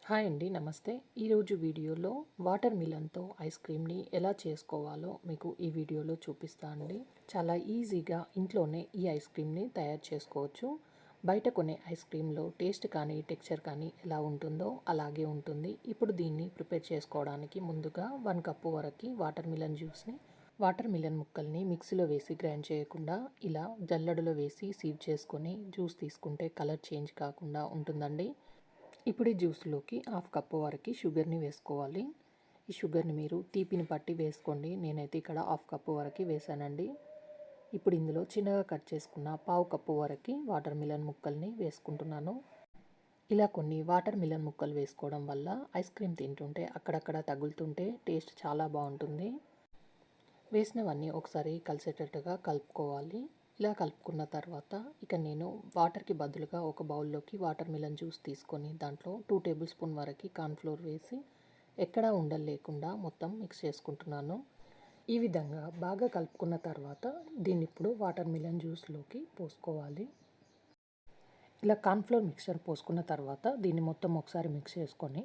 Hi అండి, నమస్తే. ఈరోజు వీడియోలో వాటర్ మిలన్తో ఐస్ క్రీమ్ని ఎలా చేసుకోవాలో మీకు ఈ వీడియోలో చూపిస్తా అండి. చాలా ఈజీగా ఇంట్లోనే ఈ ఐస్ క్రీమ్ని తయారు చేసుకోవచ్చు. బయట కొనే ఐస్ క్రీమ్లో టేస్ట్ కానీ టెక్స్చర్ కానీ ఎలా ఉంటుందో అలాగే ఉంటుంది. ఇప్పుడు దీన్ని ప్రిపేర్ చేసుకోవడానికి ముందుగా 1 కప్పు వరకు వాటర్ మిలన్ జ్యూస్ని వాటర్ మిలన్ ముక్కల్ని మిక్సీలో వేసి గ్రైండ్ చేయకుండా ఇలా జల్లెడలో వేసి సీవ్ చేసుకొని జ్యూస్ తీసుకుంటే కలర్ చేంజ్ కాకుండా ఉంటుందండి. ఇప్పుడు ఈ జ్యూస్లోకి 1/2 కప్పు వరకు షుగర్ని వేసుకోవాలి. ఈ షుగర్ని మీరు తీపిని బట్టి వేసుకోండి. నేనైతే ఇక్కడ 1/2 కప్పు వరకు వేసానండి. ఇప్పుడు ఇందులో చిన్నగా కట్ చేసుకున్న 1/2 కప్పు వరకు వాటర్ మిలన్ ముక్కల్ని వేసుకుంటున్నాను. ఇలా కొన్ని వాటర్ మిలన్ ముక్కలు వేసుకోవడం వల్ల ఐస్ క్రీమ్ తింటుంటే అక్కడక్కడ తగులుతుంటే టేస్ట్ చాలా బాగుంటుంది. వేసినవన్నీ ఒకసారి కలిసేటట్టుగా కలుపుకోవాలి. ఇలా కలుపుకున్న తర్వాత ఇక నేను వాటర్కి బదులుగా ఒక బౌల్లోకి వాటర్ మిలన్ జ్యూస్ తీసుకొని దాంట్లో 2 టేబుల్ స్పూన్ వరకు కార్న్ఫ్లోర్ వేసి ఎక్కడా ఉండలు లేకుండా మొత్తం మిక్స్ చేసుకుంటున్నాను. ఈ విధంగా బాగా కలుపుకున్న తర్వాత దీన్ని ఇప్పుడు వాటర్ మిలన్ జ్యూస్లోకి పోసుకోవాలి. ఇలా కార్న్ఫ్లోర్ మిక్చర్ పోసుకున్న తర్వాత దీన్ని మొత్తం ఒకసారి మిక్స్ చేసుకొని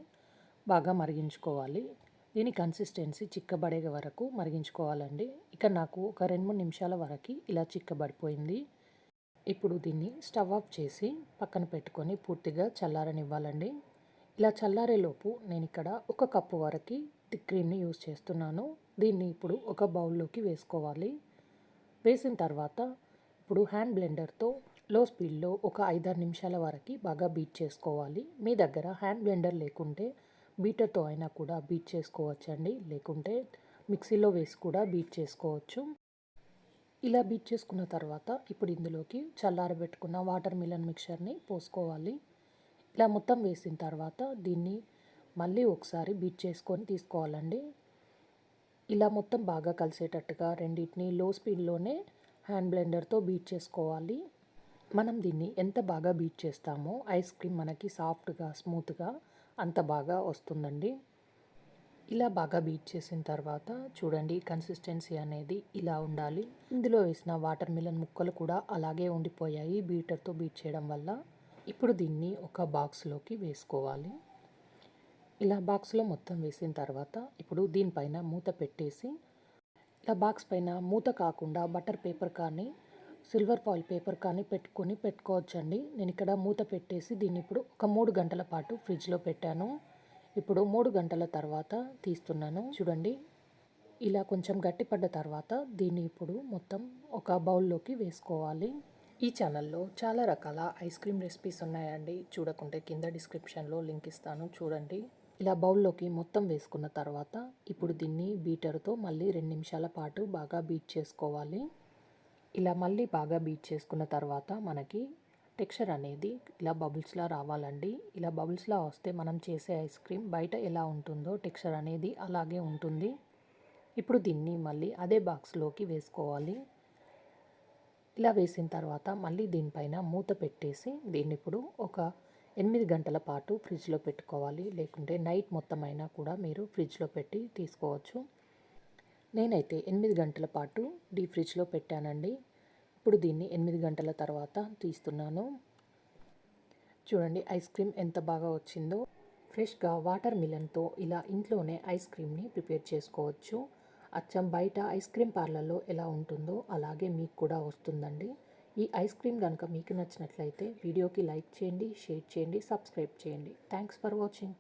బాగా మరిగించుకోవాలి. దీని కన్సిస్టెన్సీ చిక్కబడే వరకు మరిగించుకోవాలండి. ఇక నాకు ఒక 2-3 నిమిషాల వరకు ఇలా చిక్కబడిపోయింది. ఇప్పుడు దీన్ని స్టవ్ ఆఫ్ చేసి పక్కన పెట్టుకొని పూర్తిగా చల్లారనివ్వాలండి. ఇలా చల్లారేలోపు నేను ఇక్కడ 1 కప్పు వరకు థిక్ క్రీమ్ని యూజ్ చేస్తున్నాను. దీన్ని ఇప్పుడు ఒక బౌల్లోకి వేసుకోవాలి. వేసిన తర్వాత ఇప్పుడు హ్యాండ్ బ్లెండర్తో లో స్పీడ్లో ఒక 5-6 నిమిషాల వరకు బాగా బీట్ చేసుకోవాలి. మీ దగ్గర హ్యాండ్ బ్లెండర్ లేకుంటే బీటర్తో అయినా కూడా బీట్ చేసుకోవచ్చండి, లేకుంటే మిక్సీలో వేసి కూడా బీట్ చేసుకోవచ్చు. ఇలా బీట్ చేసుకున్న తర్వాత ఇప్పుడు ఇందులోకి చల్లారబెట్టుకున్న వాటర్ మిలన్ మిక్చర్ని పోసుకోవాలి. ఇలా మొత్తం వేసిన తర్వాత దీన్ని మళ్ళీ ఒకసారి బీట్ చేసుకొని తీసుకోవాలండి. ఇలా మొత్తం బాగా కలిసేటట్టుగా రెండింటిని లో స్పీడ్లోనే హ్యాండ్ బ్లెండర్తో బీట్ చేసుకోవాలి. మనం దీన్ని ఎంత బాగా బీట్ చేస్తామో ఐస్ క్రీమ్ మనకి సాఫ్ట్గా స్మూత్గా అంత బాగా వస్తుందండి. ఇలా బాగా బీట్ చేసిన తర్వాత చూడండి, కన్సిస్టెన్సీ అనేది ఇలా ఉండాలి. ఇందులో వేసిన వాటర్ మిలన్ ముక్కలు కూడా అలాగే ఉండిపోయాయి బీటర్తో బీట్ చేయడం వల్ల. ఇప్పుడు దీన్ని ఒక బాక్స్లోకి వేసుకోవాలి. ఇలా బాక్స్లో మొత్తం వేసిన తర్వాత ఇప్పుడు దీనిపైన మూత పెట్టేసి, ఇలా బాక్స్ పైన మూత కాకుండా బటర్ పేపర్ కానీ సిల్వర్ ఫాయిల్ పేపర్ కానీ పెట్టుకోవచ్చండి. నేను ఇక్కడ మూత పెట్టేసి దీన్ని ఇప్పుడు ఒక 3 గంటల పాటు ఫ్రిడ్జ్లో పెట్టాను. ఇప్పుడు 3 గంటల తర్వాత తీస్తున్నాను. చూడండి, ఇలా కొంచెం గట్టిపడ్డ తర్వాత దీన్ని ఇప్పుడు మొత్తం ఒక బౌల్లోకి వేసుకోవాలి. ఈ ఛానల్లో చాలా రకాల ఐస్ క్రీమ్ రెసిపీస్ ఉన్నాయండి. చూడకుంటే కింద డిస్క్రిప్షన్లో లింక్ ఇస్తాను, చూడండి. ఇలా బౌల్లోకి మొత్తం వేసుకున్న తర్వాత ఇప్పుడు దీన్ని బీటర్తో మళ్ళీ 2 నిమిషాల పాటు బాగా బీట్ చేసుకోవాలి. ఇలా మళ్ళీ బాగా బీట్ చేసుకున్న తర్వాత మనకి టెక్స్చర్ అనేది ఇలా బబుల్స్లా రావాలండి. ఇలా బబుల్స్లా వస్తే మనం చేసే ఐస్ క్రీమ్ బయట ఎలా ఉంటుందో టెక్స్చర్ అనేది అలాగే ఉంటుంది. ఇప్పుడు దీన్ని మళ్ళీ అదే బాక్స్లోకి వేసుకోవాలి. ఇలా వేసిన తర్వాత మళ్ళీ దీనిపైన మూత పెట్టేసి దీన్ని ఇప్పుడు ఒక 8 గంటల పాటు ఫ్రిడ్జ్లో పెట్టుకోవాలి, లేకుంటే నైట్ మొత్తం అయినా కూడా మీరు ఫ్రిడ్జ్లో పెట్టి తీసుకోవచ్చు. నేనైతే 8 గంటల పాటు డీప్ ఫ్రిడ్జ్లో పెట్టానండి. ఇప్పుడు దీన్ని 8 గంటల తర్వాత తీస్తున్నాను. చూడండి ఐస్ క్రీమ్ ఎంత బాగా వచ్చిందో. ఫ్రెష్గా వాటర్ మిలన్తో ఇలా ఇంట్లోనే ఐస్ క్రీమ్ని ప్రిపేర్ చేసుకోవచ్చు. అచ్చం బయట ఐస్ క్రీమ్ పార్లర్లో ఎలా ఉంటుందో అలాగే మీకు కూడా వస్తుందండి. ఈ ఐస్ క్రీమ్ కనుక మీకు నచ్చినట్లయితే వీడియోకి లైక్ చేయండి, షేర్ చేయండి, సబ్స్క్రైబ్ చేయండి. Thanks for watching.